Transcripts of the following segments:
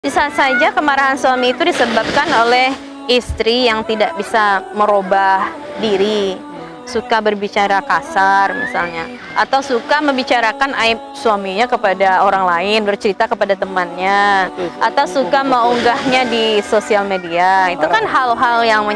Bisa saja kemarahan suami itu disebabkan oleh istri yang tidak bisa merubah diri, suka berbicara kasar misalnya, atau suka membicarakan aib suaminya kepada orang lain, bercerita kepada temannya, atau suka mengunggahnya di sosial media. Itu kan hal-hal yang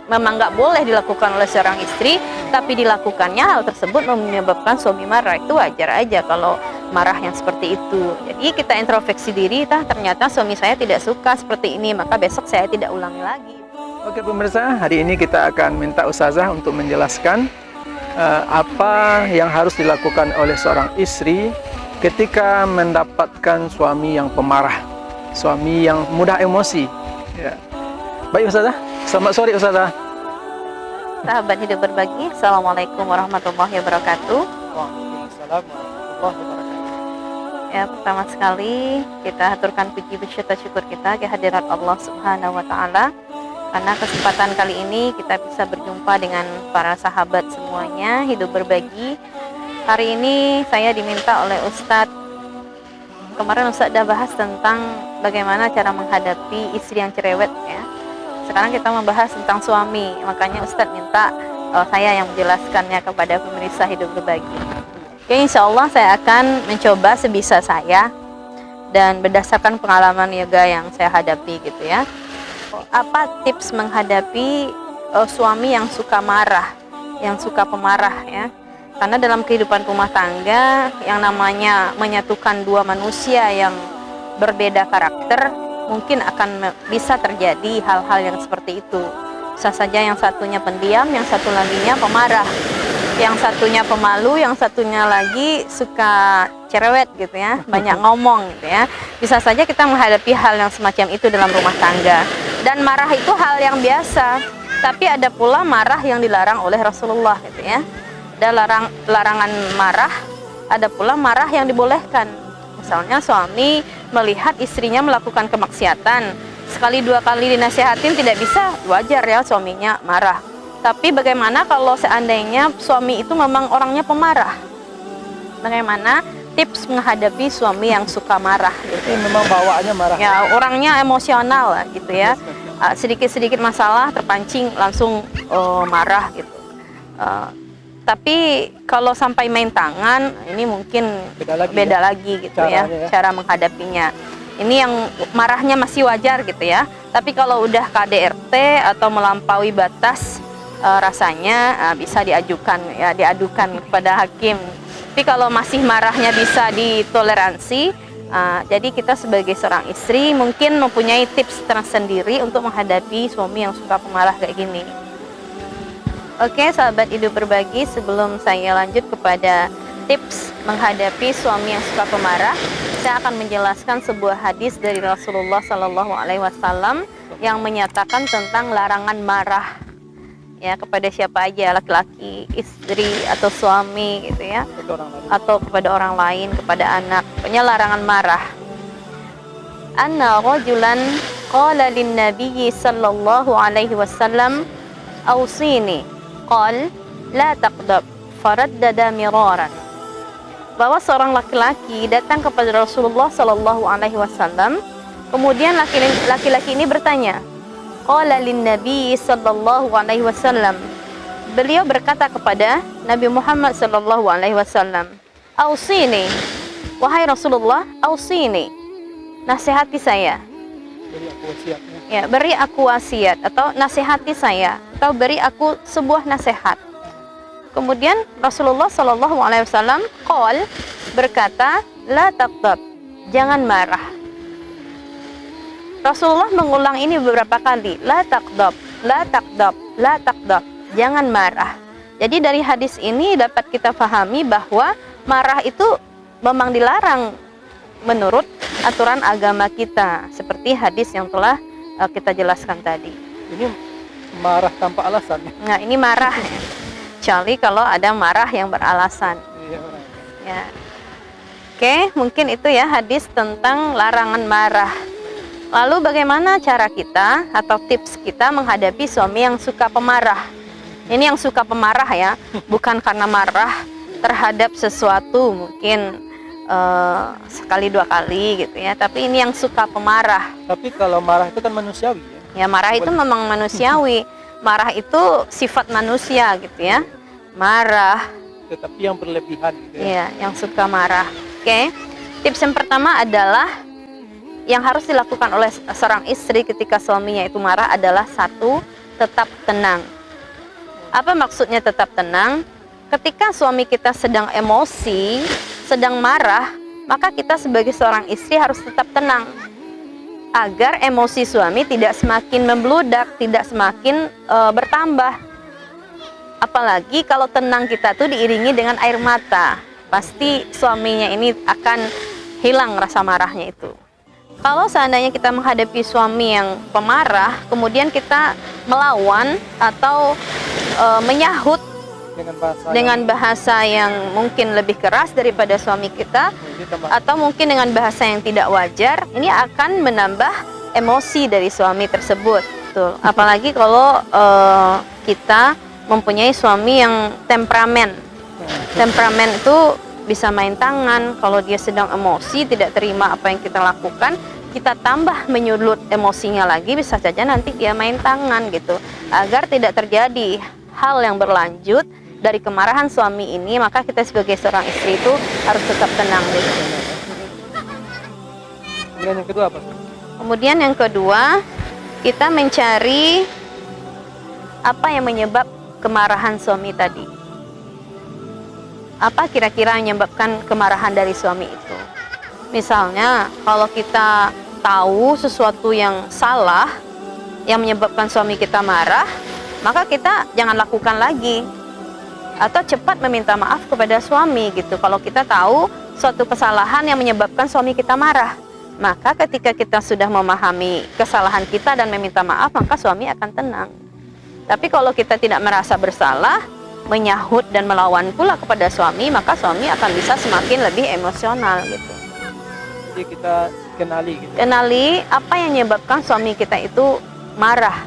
memang nggak boleh dilakukan oleh seorang istri, tapi dilakukannya hal tersebut menyebabkan suami marah. Itu wajar aja kalau marah yang seperti itu. Jadi kita introspeksi diri, ternyata suami saya tidak suka seperti ini, maka besok saya tidak ulangi lagi. Oke pemirsa, hari ini kita akan minta Ustazah untuk menjelaskan apa yang harus dilakukan oleh seorang istri ketika mendapatkan suami yang pemarah, suami yang mudah emosi. Ya. Baik Ustazah, selamat sore Ustazah. Sahabat Hidup Berbagi, Assalamualaikum warahmatullahi wabarakatuh. Waalaikumsalam warahmatullahi wabarakatuh. Ya, pertama sekali kita haturkan puji bersyukur syukur kita kehadirat Allah Subhanahu wa taala. Karena kesempatan kali ini kita bisa berjumpa dengan para sahabat semuanya Hidup Berbagi. Hari ini saya diminta oleh Ustadz. Kemarin Ustadz sudah bahas tentang bagaimana cara menghadapi istri yang cerewet ya. Sekarang kita membahas tentang suami. Makanya Ustadz minta saya yang menjelaskannya kepada pemirsa Hidup Berbagi. Oke, insya Allah saya akan mencoba sebisa saya dan berdasarkan pengalaman yoga yang saya hadapi gitu ya. Apa tips menghadapi suami yang suka marah, yang suka pemarah ya? Karena dalam kehidupan rumah tangga yang namanya menyatukan dua manusia yang berbeda karakter, mungkin akan bisa terjadi hal-hal yang seperti itu. Bisa saja yang satunya pendiam, yang satu laginya pemarah. Yang satunya pemalu, yang satunya lagi suka cerewet gitu ya, banyak ngomong gitu ya. Bisa saja kita menghadapi hal yang semacam itu dalam rumah tangga. Dan marah itu hal yang biasa, tapi ada pula marah yang dilarang oleh Rasulullah gitu ya. Ada larangan marah, ada pula marah yang dibolehkan. Misalnya suami melihat istrinya melakukan kemaksiatan, sekali dua kali dinasihatin tidak bisa, wajar ya suaminya marah. Tapi bagaimana kalau seandainya suami itu memang orangnya pemarah? Bagaimana tips menghadapi suami yang suka marah? Itu memang bawaannya marah. Ya, orangnya emosional lah, gitu ya. Sedikit-sedikit masalah terpancing langsung marah gitu. Tapi kalau sampai main tangan, ini mungkin beda lagi gitu ya, cara menghadapinya. Ini yang marahnya masih wajar gitu ya. Tapi kalau udah KDRT atau melampaui batas, rasanya bisa diadukan kepada hakim. Tapi kalau masih marahnya bisa ditoleransi, jadi kita sebagai seorang istri mungkin mempunyai tips tersendiri untuk menghadapi suami yang suka pemarah kayak gini. Oke sahabat Hidup Berbagi, sebelum saya lanjut kepada tips menghadapi suami yang suka pemarah, saya akan menjelaskan sebuah hadis dari Rasulullah SAW yang menyatakan tentang larangan marah ya kepada siapa aja, laki-laki, istri atau suami gitu ya, atau kepada orang lain, kepada anak. Pokoknya larangan marah. Anna rajulan qala lin nabiyyi sallallahu alaihi wasallam awsini qal la taqdab faraddada miraran. Bahwa seorang laki-laki datang kepada Rasulullah sallallahu alaihi wasallam, kemudian laki-laki ini bertanya, qala lin nabi sallallahu alaihi wasallam. Beliau berkata kepada Nabi Muhammad sallallahu alaihi wasallam, "Ausini." Wahai Rasulullah, ausini. Nasihati saya. Beri aku wasiat. Ya, beri aku wasiat atau nasihati saya atau beri aku sebuah nasihat. Kemudian Rasulullah sallallahu alaihi wasallam berkata, "La taqdab." Jangan marah. Rasulullah mengulang ini beberapa kali, la taqdab, la taqdab, la taqdab, jangan marah. Jadi dari hadis ini dapat kita pahami bahwa marah itu memang dilarang menurut aturan agama kita, seperti hadis yang telah kita jelaskan tadi. Ini marah tanpa alasan. Nah, ini marah, kecuali kalau ada marah yang beralasan. Ya. Oke, mungkin itu ya hadis tentang larangan marah. Lalu bagaimana cara kita atau tips kita menghadapi suami yang suka pemarah? Ini yang suka pemarah ya, bukan karena marah terhadap sesuatu, mungkin sekali dua kali gitu ya. Tapi ini yang suka pemarah. Tapi kalau marah itu kan manusiawi ya. Ya marah itu memang manusiawi. Marah itu sifat manusia gitu ya. Marah. Tetapi yang berlebihan gitu ya. Iya, yang suka marah. Oke. Tips yang pertama adalah yang harus dilakukan oleh seorang istri ketika suaminya itu marah adalah satu, tetap tenang. Apa maksudnya tetap tenang? Ketika suami kita sedang emosi, sedang marah, maka kita sebagai seorang istri harus tetap tenang agar emosi suami tidak semakin membludak, tidak semakin bertambah. Apalagi kalau tenang kita tuh diiringi dengan air mata, pasti suaminya ini akan hilang rasa marahnya itu. Kalau seandainya kita menghadapi suami yang pemarah, kemudian kita melawan atau menyahut dengan bahasa yang mungkin lebih keras daripada suami kita, atau mungkin dengan bahasa yang tidak wajar, ini akan menambah emosi dari suami tersebut. Betul. Apalagi kalau kita mempunyai suami yang temperamen. Temperamen itu bisa main tangan. Kalau dia sedang emosi, tidak terima apa yang kita lakukan, kita tambah menyulut emosinya lagi, bisa saja nanti dia main tangan gitu. Agar tidak terjadi hal yang berlanjut dari kemarahan suami ini, maka kita sebagai seorang istri itu harus tetap tenang gitu. Kemudian yang kedua apa? Kemudian yang kedua, kita mencari apa yang menyebab kemarahan suami tadi. Apa kira-kira yang menyebabkan kemarahan dari suami itu? Misalnya, kalau kita tahu sesuatu yang salah yang menyebabkan suami kita marah, maka kita jangan lakukan lagi. Atau cepat meminta maaf kepada suami gitu. Kalau kita tahu suatu kesalahan yang menyebabkan suami kita marah, maka ketika kita sudah memahami kesalahan kita dan meminta maaf, maka suami akan tenang. Tapi kalau kita tidak merasa bersalah, menyahut dan melawan pula kepada suami, maka suami akan bisa semakin lebih emosional gitu. Jadi kita kenali gitu. Kenali apa yang menyebabkan suami kita itu marah.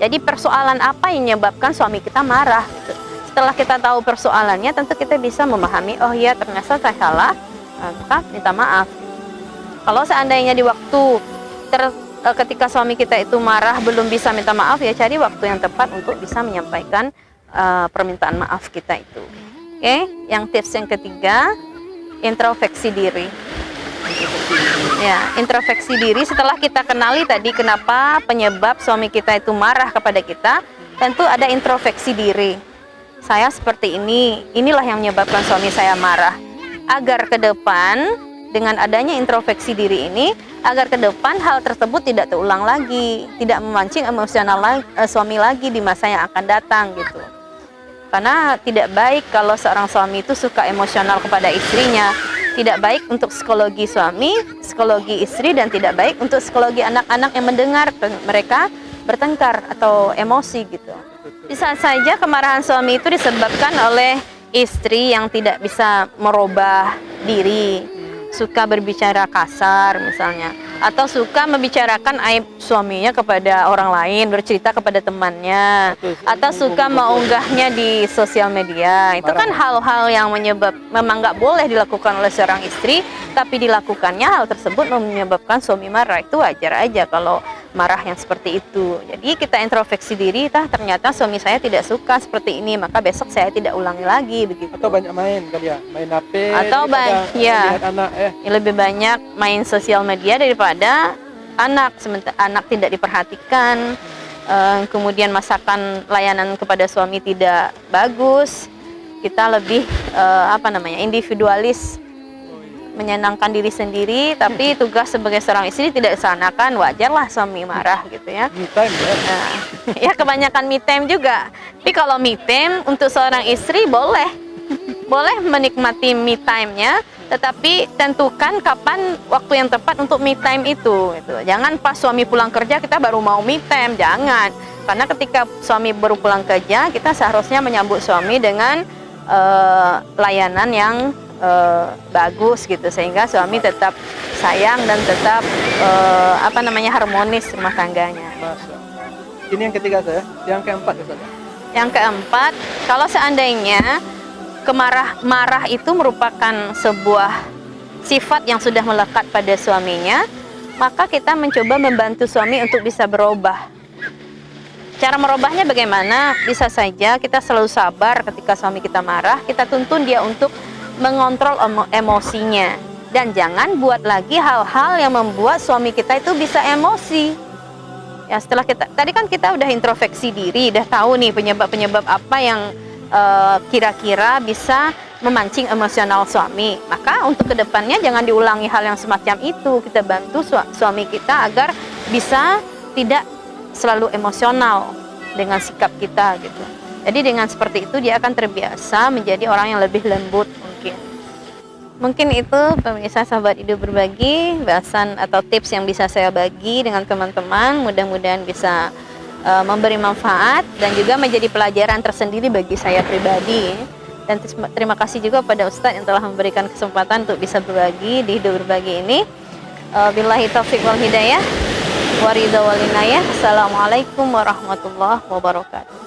Jadi persoalan apa yang menyebabkan suami kita marah gitu. Setelah kita tahu persoalannya, tentu kita bisa memahami, oh ya ternyata saya salah, maka minta maaf. Kalau seandainya di waktu ketika suami kita itu marah belum bisa minta maaf, ya cari waktu yang tepat untuk bisa menyampaikan permintaan maaf kita itu. Oke, yang tips yang ketiga, introspeksi diri. Ya, introspeksi diri setelah kita kenali tadi kenapa penyebab suami kita itu marah kepada kita, tentu ada introspeksi diri. Saya seperti ini, inilah yang menyebabkan suami saya marah. Agar ke depan, dengan adanya introspeksi diri ini, agar ke depan hal tersebut tidak terulang lagi, tidak memancing emosional suami lagi di masa yang akan datang gitu. Karena tidak baik kalau seorang suami itu suka emosional kepada istrinya. Tidak baik untuk psikologi suami, psikologi istri, dan tidak baik untuk psikologi anak-anak yang mendengar mereka bertengkar atau emosi gitu. Bisa saja kemarahan suami itu disebabkan oleh istri yang tidak bisa merubah diri, suka berbicara kasar misalnya, atau suka membicarakan aib suaminya kepada orang lain, bercerita kepada temannya, atau suka mengunggahnya di sosial media. Itu kan hal-hal yang memang nggak boleh dilakukan oleh seorang istri, tapi dilakukannya hal tersebut menyebabkan suami marah. Itu wajar aja kalau marah yang seperti itu. Jadi kita introspeksi diri, ternyata suami saya tidak suka seperti ini, maka besok saya tidak ulangi lagi begitu. Atau banyak main kali ya, main HP, atau ya, anak lebih banyak main sosial media daripada anak, sementara anak tidak diperhatikan. Kemudian masakan layanan kepada suami tidak bagus. Kita lebih individualis, menyenangkan diri sendiri, tapi tugas sebagai seorang istri tidak disanakan. Wajarlah suami marah gitu ya. Me time ya. Ya kebanyakan me time juga. Tapi kalau me time untuk seorang istri boleh menikmati me time-nya, tetapi tentukan kapan waktu yang tepat untuk me time itu gitu. Jangan pas suami pulang kerja kita baru mau me time, jangan. Karena ketika suami baru pulang kerja, kita seharusnya menyambut suami dengan layanan yang bagus gitu, sehingga suami tetap sayang dan tetap harmonis rumah tangganya. Ini yang ketiga saya, yang keempat ya saja. Yang keempat, kalau seandainya marah itu merupakan sebuah sifat yang sudah melekat pada suaminya, maka kita mencoba membantu suami untuk bisa berubah. Cara merubahnya bagaimana? Bisa saja kita selalu sabar ketika suami kita marah, kita tuntun dia untuk mengontrol emosinya. Dan jangan buat lagi hal-hal yang membuat suami kita itu bisa emosi. Ya, setelah tadi kan kita udah introspeksi diri, udah tahu nih penyebab-penyebab apa yang kira-kira bisa memancing emosional suami. Maka untuk kedepannya jangan diulangi hal yang semacam itu. Kita bantu suami kita agar bisa tidak selalu emosional dengan sikap kita gitu. Jadi dengan seperti itu dia akan terbiasa menjadi orang yang lebih lembut mungkin. Mungkin itu pemirsa Sahabat Hidup Berbagi, bahasan atau tips yang bisa saya bagi dengan teman-teman. Mudah-mudahan bisa memberi manfaat dan juga menjadi pelajaran tersendiri bagi saya pribadi. Dan terima kasih juga pada Ustadz yang telah memberikan kesempatan untuk bisa berbagi di Hidup Berbagi ini. Billahi taufiq wal hidayah. Waridha wal inayah. Assalamualaikum warahmatullahi wabarakatuh.